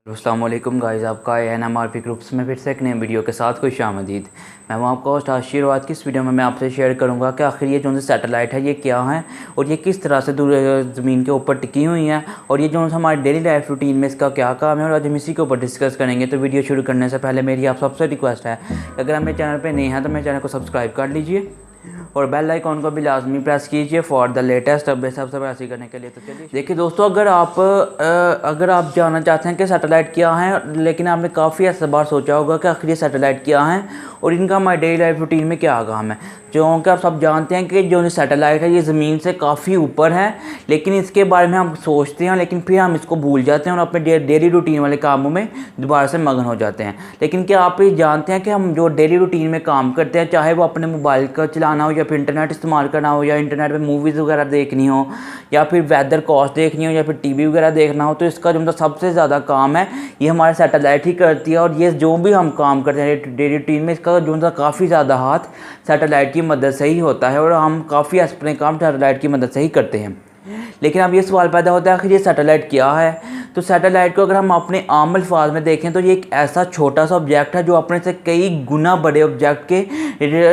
अस्सलाम वालेकुम गाइस, आपका NMRP ग्रुप्स में फिर से एक नए वीडियो के साथ खुश आमदीद। मैं हूं आपका होस्ट आशीर्वाद। की इस वीडियो में मैं आपसे शेयर करूंगा कि आखिर ये जो सी सैटेलाइट है ये क्या है और ये किस तरह से ज़मीन के ऊपर टिकी हुई हैं और ये जो हमारे डेली लाइफ रूटीन में इसका क्या काम है और आज हम इसी के ऊपर डिस्कस करेंगे। तो वीडियो शुरू करने से पहले मेरी आप सबसे रिक्वेस्ट है, अगर आप मेरे चैनल पर नए हैं तो मेरे चैनल को सब्सक्राइब कर लीजिए और बेल आइकॉन को भी लाजमी प्रेस कीजिए फॉर द लेटेस्ट अपडेट सबसे पहले हासिल करने के लिए। तो चलिए देखिए दोस्तों, अगर आप जानना चाहते हैं कि सैटेलाइट क्या है, लेकिन आपने काफ़ी ऐसा बार सोचा होगा कि आखिर ये सैटेलाइट क्या है और इनका हमारे डेली लाइफ रूटीन में क्या काम है। क्योंकि आप सब जानते हैं कि जो सैटेलाइट है ये ज़मीन से काफ़ी ऊपर है, लेकिन इसके बारे में हम सोचते हैं लेकिन फिर हम इसको भूल जाते हैं और अपने डेली रूटीन वाले कामों में दोबारा से मगन हो जाते हैं। लेकिन क्या आप ये जानते हैं कि हम जो डेली रूटीन में काम करते हैं, चाहे वो अपने मोबाइल का चलाना हो या फिर इंटरनेट इस्तेमाल करना हो या इंटरनेट पे मूवीज़ वगैरह देखनी हो या फिर वेदर कॉस्ट देखनी हो या फिर टीवी वगैरह देखना हो, तो इसका जो सबसे ज़्यादा काम है ये हमारे सैटेलाइट ही करती है। और ये जो भी हम काम करते हैं डेली रूटीन में, इसका जो काफ़ी ज़्यादा हाथ सैटेलाइट की मदद से ही होता है और हम काफ़ी अपने काम सैटेलाइट की मदद से ही करते हैं। लेकिन अब ये सवाल पैदा होता है आखिर ये सैटेलाइट क्या है। तो सैटेलाइट को अगर हम अपने आम अल्फाज में देखें तो ये एक ऐसा छोटा सा ऑब्जेक्ट है जो अपने से कई गुना बड़े ऑब्जेक्ट के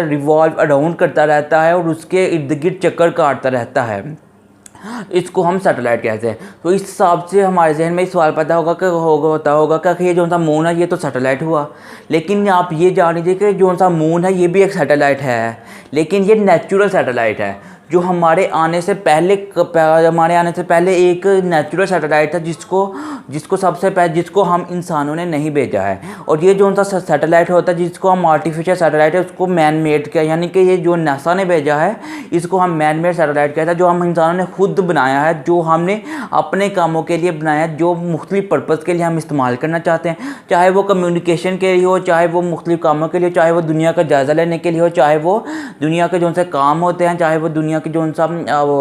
रिवॉल्व अराउंड करता रहता है और उसके इर्द गिर्द चक्कर काटता रहता है। इसको हम सैटेलाइट कहते हैं। तो इस हिसाब से हमारे जहन में सवाल पैदा होगा कि ये जो सा मून है ये तो सैटेलाइट हुआ। लेकिन आप ये जान लीजिए कि जो सा मून है ये भी एक सैटेलाइट है, लेकिन ये नेचुरल सैटेलाइट है जो हमारे आने से पहले एक नेचुरल सैटेलाइट था जिसको हम इंसानों ने नहीं भेजा है। और ये जो सा सैटेलाइट होता है जिसको हम आर्टिफिशियल सैटेलाइट है उसको मैन मेड किया, यानी कि ये जो नासा ने भेजा है इसको हम मैन मेड सैटेलाइट कहते हैं, जो हम इंसानों ने खुद बनाया है, जो हमने अपने कामों के लिए बनाया है, जो मुख्तलिफ पर्पज़ के लिए हम इस्तेमाल करना चाहते हैं, चाहे वो कम्युनिकेशन के लिए हो, चाहे वो मुख्तलिफ कामों के लिए, चाहे वो दुनिया का जायज़ा लेने के लिए हो, चाहे वो दुनिया के जो से काम होते हैं, चाहे वो दुनिया की जो सा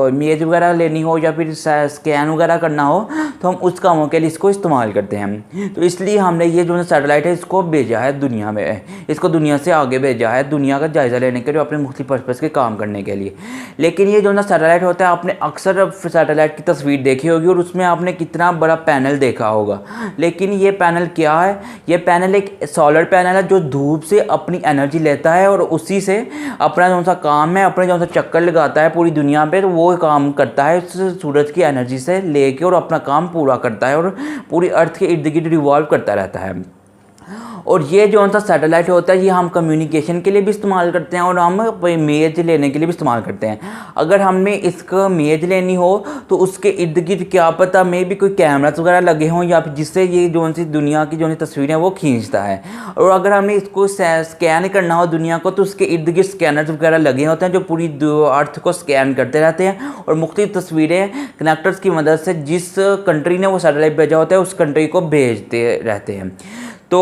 इमेज वगैरह लेनी हो या फिर स्कैन वगैरह करना हो, तो हम उस कामों के लिए इसको इस्तेमाल करते हैं। तो इसलिए हमने ये जो सैटेलाइट है इसको भेजा है दुनिया में, इसको दुनिया से आगे भेजा है दुनिया का जायज़ा लेने के लिए, अपने मुख्तलिफ पर्पज़ के काम करने के लिए। लेकिन ये जो सैटेलाइट होता है, आपने अक्सर सैटेलाइट की तस्वीर देखी होगी और उसमें आपने कितना बड़ा पैनल देखा होगा। लेकिन ये पैनल क्या है? ये पैनल एक सोलर पैनल है जो धूप से अपनी एनर्जी लेता है और उसी से अपना जो सा काम है, अपने जो सा चक्कर लगाता है पूरी दुनिया पे, तो वो काम करता है उस सूरज की एनर्जी से लेके और अपना काम पूरा करता है और पूरी अर्थ के इर्द गिर्द रिवॉल्व करता रहता है। और ये जो सा सैटेलाइट होता है ये हम कम्युनिकेशन के लिए भी इस्तेमाल करते हैं और हम इमेज लेने के लिए भी इस्तेमाल करते हैं। अगर हमें इसका इमेज लेनी हो तो उसके इर्द गिर्द क्या पता में भी कोई कैमरास वगैरह लगे हों या फिर जिससे ये जो सी दुनिया की जो सी तस्वीरें वो खींचता है। और अगर हमें इसको स्कैन करना हो दुनिया को तो उसके इर्द गिर्द स्कैनर्स वगैरह लगे होते हैं जो पूरी अर्थ को स्कैन करते रहते हैं और मुख्तलिफ तस्वीरें कनेक्टर्स की मदद से जिस कंट्री ने वो सैटेलाइट भेजा होता है उस कंट्री को भेजते रहते हैं। तो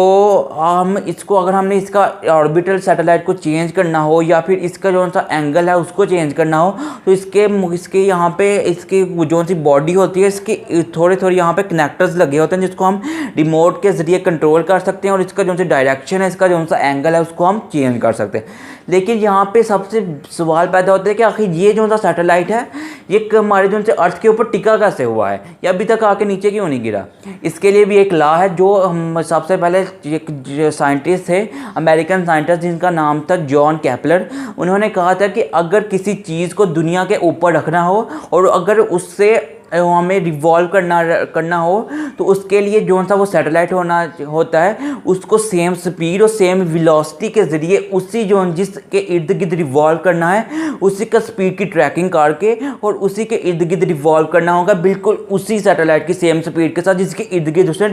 हम इसको अगर हमने इसका ऑर्बिटल सैटेलाइट को चेंज करना हो या फिर इसका जो सा एंगल है उसको चेंज करना हो तो इसके यहाँ पे इसकी जो सी बॉडी होती है इसके थोड़े यहाँ पे कनेक्टर्स लगे होते हैं जिसको हम रिमोट के ज़रिए कंट्रोल कर सकते हैं और इसका जो सी डायरेक्शन है, इसका जो सा एंगल है उसको हम चेंज कर सकते हैं। लेकिन यहाँ पे सबसे सवाल पैदा होता है कि आखिर ये जो सा सैटेलाइट है ये हमारे जो से अर्थ के ऊपर टिका कैसे हुआ है या अभी तक आके नीचे क्यों नहीं गिरा। इसके लिए भी एक लॉ है जो हम सबसे पहले एक साइंटिस्ट थे, अमेरिकन साइंटिस्ट जिनका नाम था जॉन केपलर। उन्होंने कहा था कि अगर किसी चीज़ को दुनिया के ऊपर रखना हो और अगर उससे हमें रिवॉल्व करना हो तो उसके लिए जो सा वो सैटेलाइट होता है उसको सेम स्पीड और सेम वेलोसिटी के ज़रिए उसी जिसके इर्द गिर्द रिवॉल्व करना है उसी का स्पीड की ट्रैकिंग करके और उसी के इर्द गिर्द रिवॉल्व करना होगा, बिल्कुल उसी सैटेलाइट की सेम स्पीड के साथ जिसके इर्द गिर्द उसने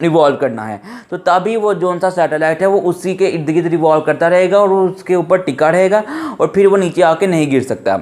रिवॉल्व करना है। तो तभी वो जो सा सैटेलाइट है वो उसी के इर्द गिर्द रिवॉल्व करता रहेगा और उसके ऊपर टिका रहेगा और फिर वो नीचे आके नहीं गिर सकता।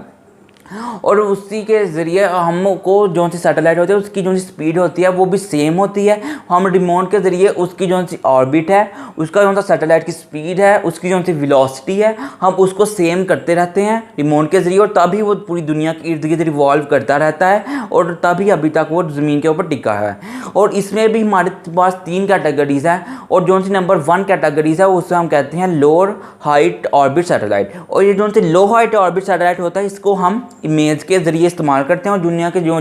और उसी के ज़रिए हमको जो सी सैटेलाइट होती है उसकी जो सी स्पीड होती है वो भी सेम होती है। हम रिमोट के ज़रिए उसकी जो सी ऑर्बिट है, उसका जो सा सैटेलाइट की स्पीड है, उसकी जो सी वेलोसिटी है, हम उसको सेम करते रहते हैं रिमोट के ज़रिए और तभी वो पूरी दुनिया के इर्द गिर्द रिवॉल्व करता रहता है और तभी अभी तक वो ज़मीन के ऊपर टिका है। और इसमें भी हमारे पास 3 कैटेगरीज़ हैं और जो सी नंबर 1 कैटेगरीज़ है उससे हम कहते हैं लोअर हाइट ऑर्बिट सैटेलाइट। और ये जो सी लो हाइट ऑर्बिट सैटेलाइट होता है इसको हम इमेज के ज़रिए इस्तेमाल करते हैं और दुनिया के जो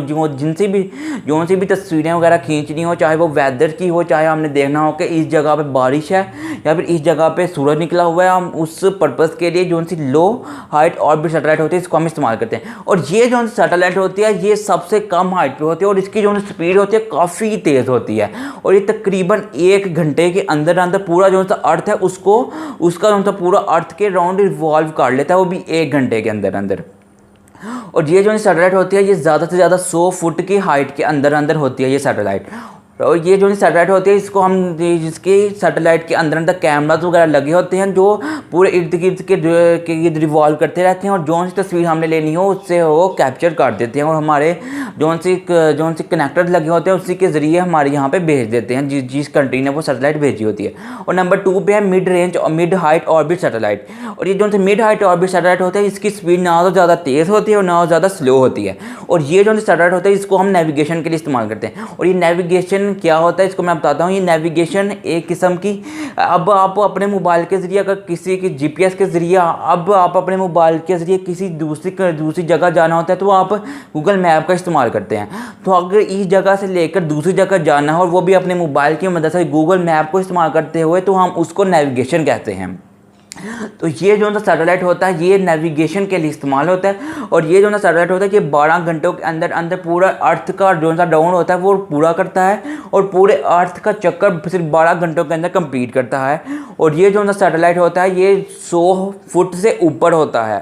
सी भी तस्वीरें वगैरह खींचनी हो, चाहे वो वेदर की हो, चाहे हमने देखना हो कि इस जगह पे बारिश है या फिर इस जगह पे सूरज निकला हुआ है, हम उस पर्पज़ के लिए जो सी लो हाइट ऑर्बिट सैटेलाइट होती है इसको हम इस्तेमाल करते हैं। और ये जो सैटेलाइट होती है ये सबसे कम हाइट पे होती है और इसकी जो स्पीड होती है काफ़ी तेज़ होती है और ये तकरीबन 1 घंटे के अंदर अंदर पूरा जो सा अर्थ है उसका जो सा पूरा अर्थ के राउंड रिवॉल्व कर लेता है, वो भी 1 घंटे के अंदर अंदर। और ये जो सैटेलाइट होती है ये ज़्यादा से ज़्यादा 100 फुट की हाइट के अंदर अंदर होती है ये सैटेलाइट। और ये जो सैटेलाइट होती है इसको हम जिसके सैटेलाइट के अंदर अंदर कैमराज वगैरह लगे होते हैं जो पूरे इर्द गिर्द के रिवॉल्व करते रहते हैं और जो सी तस्वीर हमने लेनी हो उससे वो कैप्चर कर देते हैं और हमारे जो सी कनेक्टर लगे होते हैं उसी के ज़रिए हमारे यहाँ पे भेज देते हैं जिस कंट्री ने वो सैटेलाइट भेजी होती है। और नंबर 2 पे है मिड रेंज और मिड हाइट ऑर्बिट सैटेलाइट। और ये जो मिड हाइट ऑर्बिट सैटेलाइट होता है इसकी स्पीड ना तो ज़्यादा तेज़ होती है और ना ज़्यादा स्लो होती है। और ये जो सैटेलाइट होता है इसको हम नेविगेशन के लिए इस्तेमाल करते हैं। और ये नेविगेशन क्या होता है इसको मैं बताता हूँ। ये नेविगेशन एक किस्म की, अब आप अपने मोबाइल के ज़रिए अगर किसी की जीपीएस के ज़रिए अब आप अपने मोबाइल के ज़रिए किसी दूसरी जगह जाना होता है तो आप गूगल मैप का इस्तेमाल करते हैं। तो अगर इस जगह से लेकर दूसरी जगह जाना हो और वो भी अपने मोबाइल की मदद से गूगल मैप को इस्तेमाल करते हुए तो हम उसको नेविगेशन कहते हैं। तो ये जो सैटेलाइट होता है ये नेविगेशन के लिए इस्तेमाल होता है। और ये जो सैटेलाइट होता है ये 12 घंटों के अंदर अंदर पूरा अर्थ का जो डाउन होता है वो पूरा करता है और पूरे अर्थ का चक्कर सिर्फ 12 घंटों के अंदर कंप्लीट करता है। और ये जो सैटेलाइट होता है ये 100 फुट से ऊपर होता है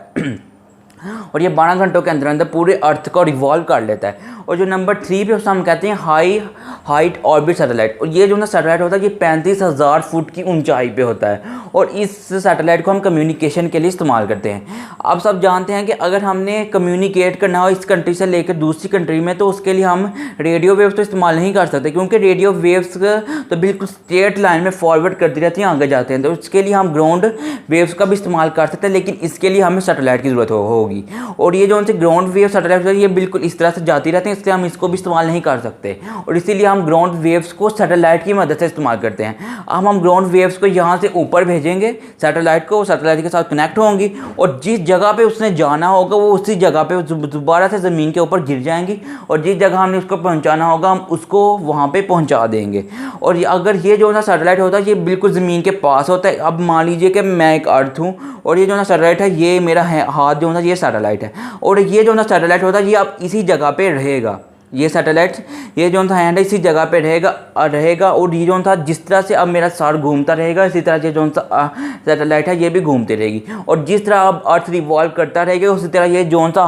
और ये 12 घंटों के अंदर अंदर पूरे अर्थ को रिवॉल्व कर लेता है। और जो नंबर 3 पे उसको हम कहते हैं हाई हाइट ऑर्बिट सैटेलाइट। और ये जो सैटेलाइट होता है ये 35,000 फुट की ऊंचाई पे होता है और इस सैटेलाइट को हम कम्युनिकेशन के लिए इस्तेमाल करते हैं। आप सब जानते हैं कि अगर हमने कम्युनिकेट करना हो इस कंट्री से लेकर दूसरी कंट्री में तो उसके लिए हम रेडियो वेव्स तो इस्तेमाल नहीं कर सकते क्योंकि रेडियो वेव्स तो बिल्कुल स्ट्रेट लाइन में फॉरवर्ड करती रहती हैं, आगे जाते हैं। तो इसके लिए हम ग्राउंड वेव्स का भी इस्तेमाल कर सकते हैं लेकिन इसके लिए हमें सैटेलाइट की ज़रूरत होगी। और ये जो उनसे ग्राउंड वेव सैटेलाइट ये बिल्कुल इस तरह से जाती रहती हैं, इसलिए हम इसको भी इस्तेमाल नहीं कर सकते और इसीलिए हम ग्राउंड वेव्स को सैटेलाइट की मदद से इस्तेमाल करते हैं। अब हम ग्राउंड वेव्स को यहाँ से ऊपर भेजेंगे सैटेलाइट को, सैटेलाइट के साथ कनेक्ट होंगी और जिस जगह पे उसने जाना होगा वो उसी जगह पे दोबारा से ज़मीन के ऊपर गिर जाएंगी और जिस जगह हमने उसको पहुँचाना होगा हम उसको वहाँ पर पहुँचा देंगे। और अगर ये जो ना सैटेलाइट होता है ये बिल्कुल ज़मीन के पास होता है। अब मान लीजिए कि मैं एक अर्थ हूँ और ये जो ना सैटेलाइट है ये मेरा हाथ जो ना ये सैटेलाइट है और ये जो ना सैटेलाइट होता है ये अब इसी जगह पे रहेगा। ये सैटेलाइट ये जो था हैंड है इसी जगह पे रहेगा और ये जो था जिस तरह से अब मेरा सर घूमता रहेगा इसी तरह से जो सा सैटेलाइट है ये भी घूमती रहेगी और जिस तरह अब अर्थ रिवॉल्व करता रहेगा उसी तरह ये जो सा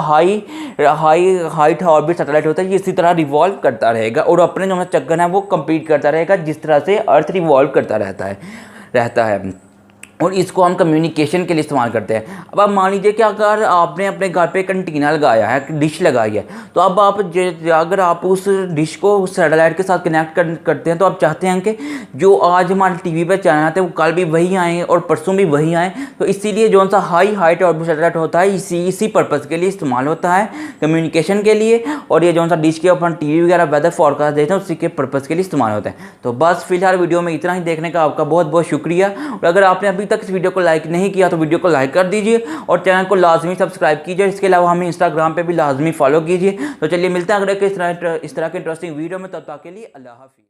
हाइट ऑर्बिट सैटेलाइट होता है ये इसी तरह रिवॉल्व करता रहेगा और अपने जो चक्कर है वो कंप्लीट करता रहेगा जिस तरह से अर्थ रिवॉल्व करता रहता है। और इसको हम कम्युनिकेशन के लिए इस्तेमाल करते हैं। अब आप मान लीजिए कि अगर आपने अपने घर पे कंटीना लगाया है, डिश लगाई है, तो अब आप अगर आप उस डिश को उस सैटेलाइट के साथ कनेक्ट करते हैं तो आप चाहते हैं कि जो आज हमारे टीवी पे चैनल आते हैं वो कल भी वही आएँ और परसों भी वही आएँ। तो इसीलिए जो सा हाई हाइट ऑर्बिट सैटेलाइट होता है इसी पर्पज़ के लिए इस्तेमाल होता है, कम्युनिकेशन के लिए। और ये जो सा डिश के ऊपर टीवी वगैरह वेदर फॉरकास्ट देते हैं उसी के पर्पज़ के लिए इस्तेमाल होता है। तो बस फिलहाल वीडियो में इतना ही। देखने का आपका बहुत बहुत शुक्रिया। और अगर आपने अभी तक इस वीडियो को लाइक नहीं किया तो वीडियो को लाइक कर दीजिए और चैनल को लाजमी सब्सक्राइब कीजिए। इसके अलावा हमें इंस्टाग्राम पे भी लाजमी फॉलो कीजिए। तो चलिए मिलते हैं अगले इस तरह के इंटरेस्टिंग वीडियो में, तब तक के लिए अल्लाह हाफिज़।